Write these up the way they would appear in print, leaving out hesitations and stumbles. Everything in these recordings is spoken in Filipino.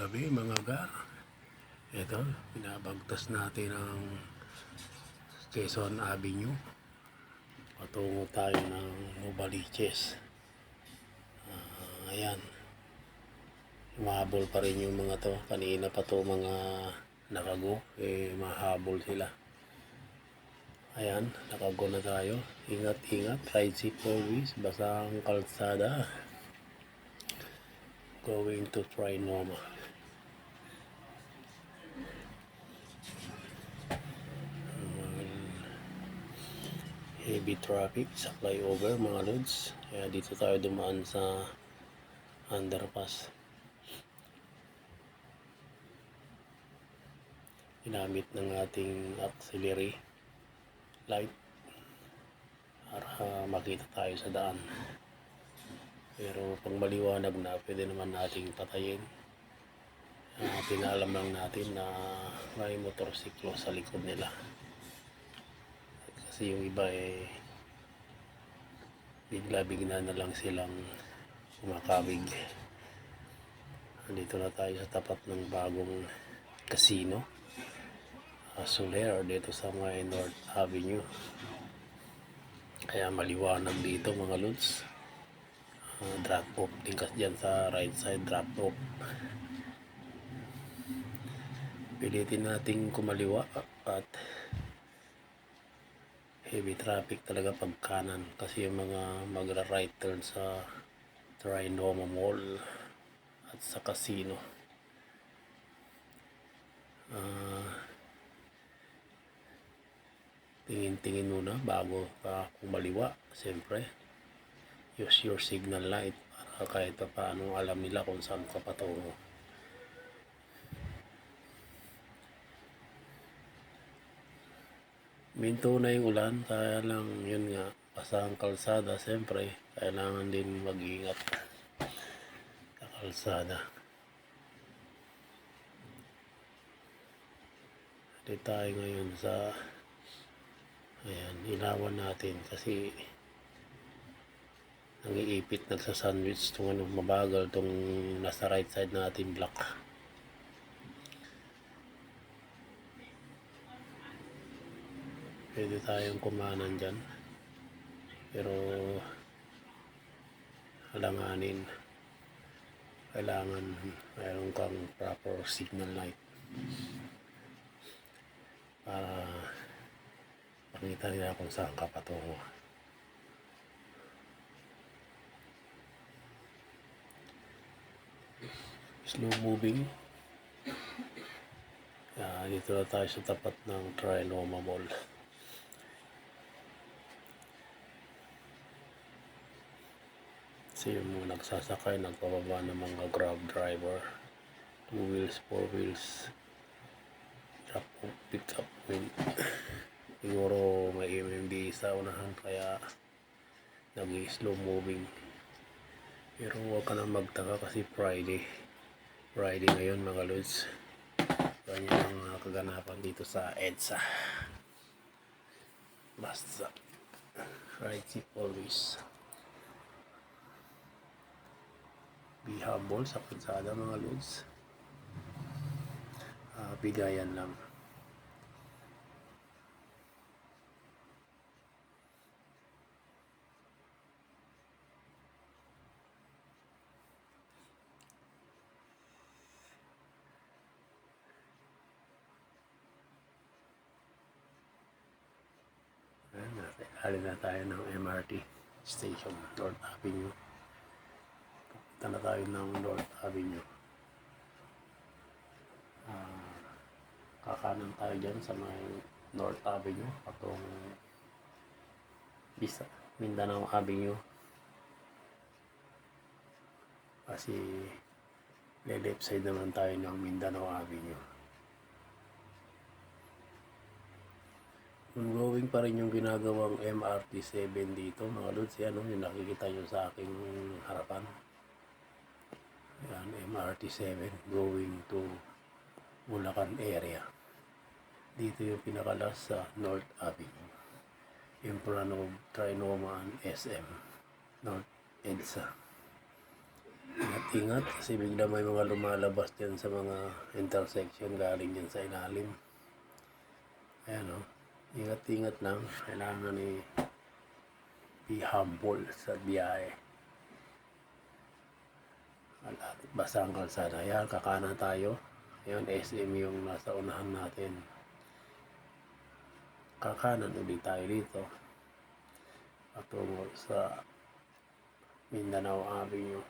gabi mga ga. Ito, pinabagtas natin ang Quezon Avenue. Patungo tayo ng Novaliches. Ayan. Mahabol pa rin yung mga to. Kanina pa to mga nakago. Mahabol sila. Ayan, nakago na tayo. Ingat-ingat. Ride safe always. Basta ang kalsada. Going to Trinoma. Heavy traffic sa flyover mga lods. Kaya dito tayo dumaan sa underpass. Ginamit ng ating auxiliary light para makita tayo sa daan. Pero pang maliwanag na, pwede naman nating patayin. Pinaalam lang natin na may motorsiklo sa likod nila. Kasi yung iba bigla-bigla na lang silang kumakabig. Dito na tayo sa tapat ng bagong casino, Soler, dito sa may North Avenue. Kaya maliwanag dito mga lods. Drop off din kasi dyan sa right side, drop off. Pilitin nating kumaliwa at heavy traffic talaga pag kanan kasi yung mga magra-right turn sa Trinoma Mall at sa casino. Tingin-tingin muna bago ka kumaliwa. Siyempre, use your signal light para kahit pa paano alam nila kung saan ka patungo. Minto na yung ulan, kaya lang yun nga, pasang kalsada, siyempre, kailangan din mag-ingat sa kalsada. Dito tayo ngayon sa, ayan, ilawan natin kasi nangiipit, nagsasandwich itong mabagal itong nasa right side natin block. Pwede tayong kumanan dyan, pero alanganin, kailangan mayroon kang proper signal light para makita nila kung saan ka patungo. Slow moving. Dito na tayo sa tapat ng Trinoma Mall. Kasi yung mga nagsasakay, nagpababa ng mga grab driver, 2 wheels, 4 wheels, drop off, pick up. Siguro may MMD sa unahan kaya nag-slow moving. Pero huwag ka na magtaka kasi Friday ngayon mga lods. Ganyan ang mga kaganapan dito sa EDSA. Basta ride safe always. Be humble sa kalsada mga lods. Bigayan lang. Halin na tayo ng MRT station, North Avenue. Punta na tayo ng North Avenue. Kakanan tayo dyan sa may North Avenue patong Mindanao Avenue. Kasi left side naman tayo ng Mindanao Avenue. Ongoing pa rin yung ginagawang MRT 7 dito mga lods. Yan yung nakikita nyo sa aking harapan. Yan, MRT 7 going to Bulacan area. Dito yung pinakalas sa North Avenue, in front of Trinoma and SM North EDSA. Ingat-ingat kasi bigla may mga lumalabas dyan sa mga intersection galing dyan sa ilalim. Ayan o. Ingat-ingat lang. Kailangan be humble sa biyahe. Basta ang kalsada. Ayan, kakanan tayo. Ayan, SM yung nasa unahan natin. Kakanan ulit tayo dito. Patungo sa Mindanao Avenue.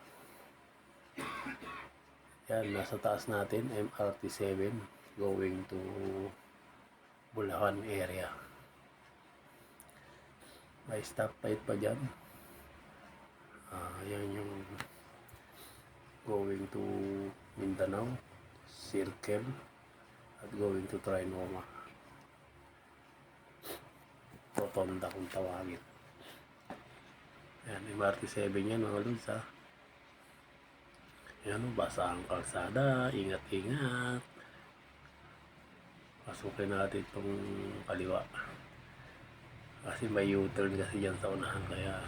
Yan, nasa taas natin, MRT 7 going to Bulacan area. May stoplight pa dyan. Yan yung going to Mindanao, Circle, at going to Trinoma. Rotonda kung tawagin. Yan, MRT 7 yan mga lods ha. Yan, basa ang kalsada, ingat-ingat. Pasukin natin itong kaliwa. Kasi may U-turn kasi dyan sa unahan, kaya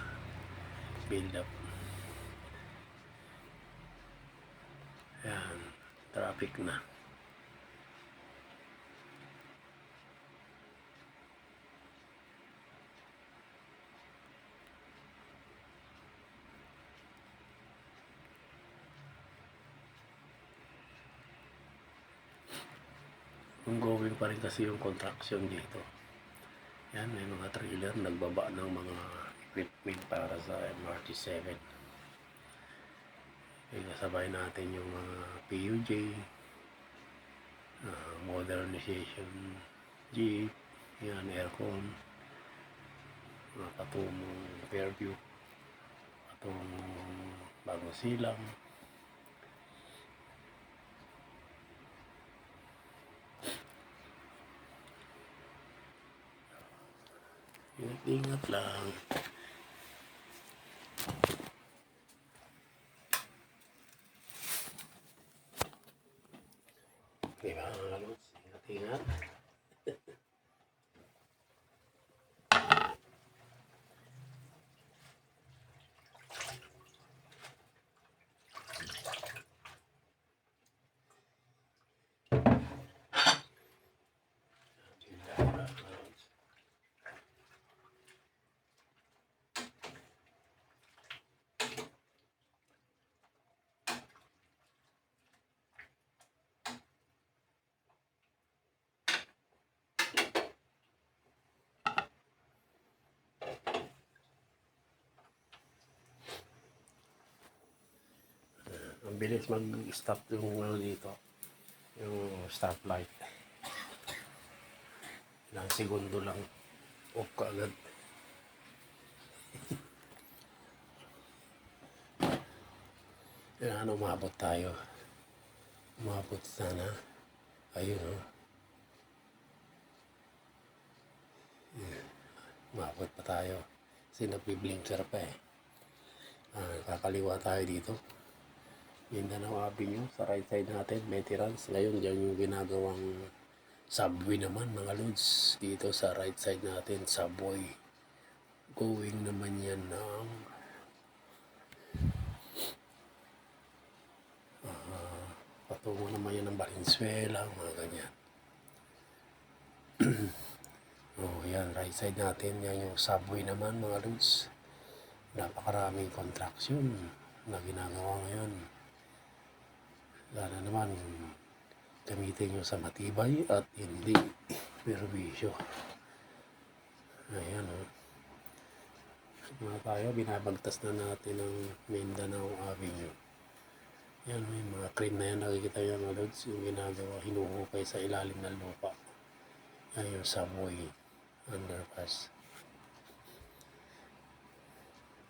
build up. Yan, traffic na. Ongoing pa rin kasi yung construction dito. Yan, may mga trailer nagbaba ng mga equipment para sa MRT 7. Kasabay natin yung mga PUJ, modernization jeep, yan, aircon, mga patungong Fairview, patungong Bagong Silang. Ingat lang. Okay ba mga lods? Ingat-ingat. Ang bilis mag-stop yung dito, yung stoplight. Ilang segundo lang, off ka agad. Yan, umabot tayo. Umabot sana. Ayun o. Umabot pa tayo. Kasi nagbi-blinker pa eh. Kakaliwa tayo dito. Mindanao Avenue, sa right side natin, Veterans. Ngayon, dyan yung ginagawang subway naman, mga lods. Dito sa right side natin, subway. Going naman yan ng patungo naman yan ng Valenzuela, mga ganyan. Yan, right side natin, yan yung subway naman, mga lods. Napakaraming contraction na ginagawa ngayon. Sana naman gamitin nyo sa matibay at hindi perwisyo. Ayan o. Mga tayo, binabagtas na natin ang Mindanao Avenue. Yan, may mga crane na yan, nakikita nyo mga lods, yung ginagawa, hinuhukay sa ilalim ng lupa. Yan yung subway underpass.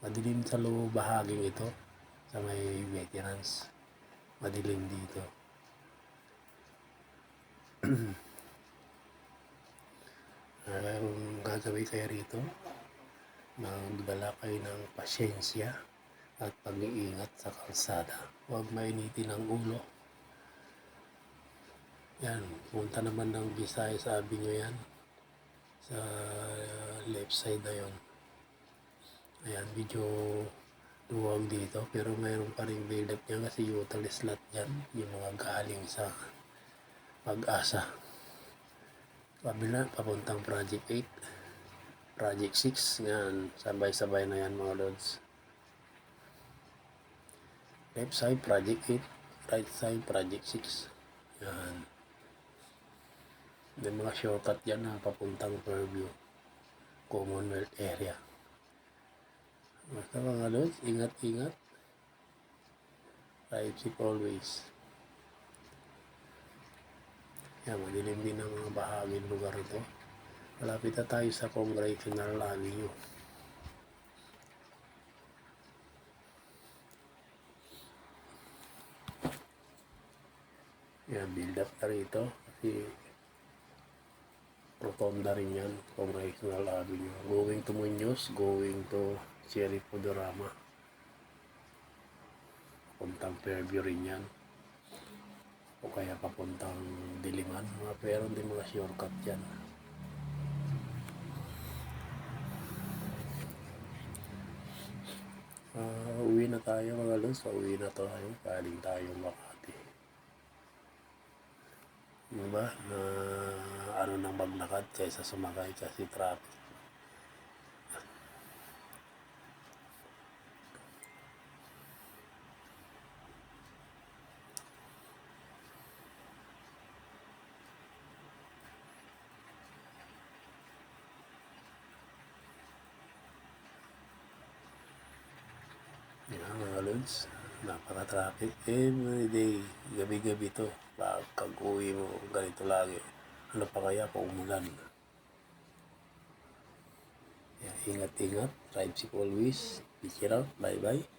Madilim sa loob bahaging ito, sa may Veterans. Madilim dito. Kung gagawin kayo rito, magdala kayo ng pasyensya at pag-iingat sa kalsada. Huwag mainitin ang ulo. Yan, punta naman ng Visayas Avenue yan. Sa left side na yun. Ayan, medyo duwag dito, pero mayroon pa rin build up niya kasi utility slot yan, yung mga galing sa Pag-asa. Kabila, papuntang Project 8, Project 6, yan, sabay-sabay na yan mga lods. Left side, Project 8, right side, Project 6. Yan. May mga shortcut yan na papuntang Fairview, Commonwealth area. Basta mga lods, ingat-ingat. Ride safe always. Yan, madilim din ang mga bahaging lugar ito. Malapit na tayo sa Congressional Avenue. Yan, build up na rito. Kasi rotonda rin yan, Congressional Avenue. Going to Muñoz, going to Cherry Podorama. Papuntang Fairview rin yan. O kaya papuntang Diliman. Pero hindi mga shortcut yan. Uwi na tayo mga lods. Uwi na tayo. Galing tayo Makati. Diba? Na ano nang maglakad kaysa sumakay kasi traffic. Yan mga lods. Napaka-traffic every day. Gabi-gabi to. Pag-uwi mo ganito lagi. Ano pa kaya kung umulan? Ingat-ingat. Drive safe always. Peace out. Bye-bye.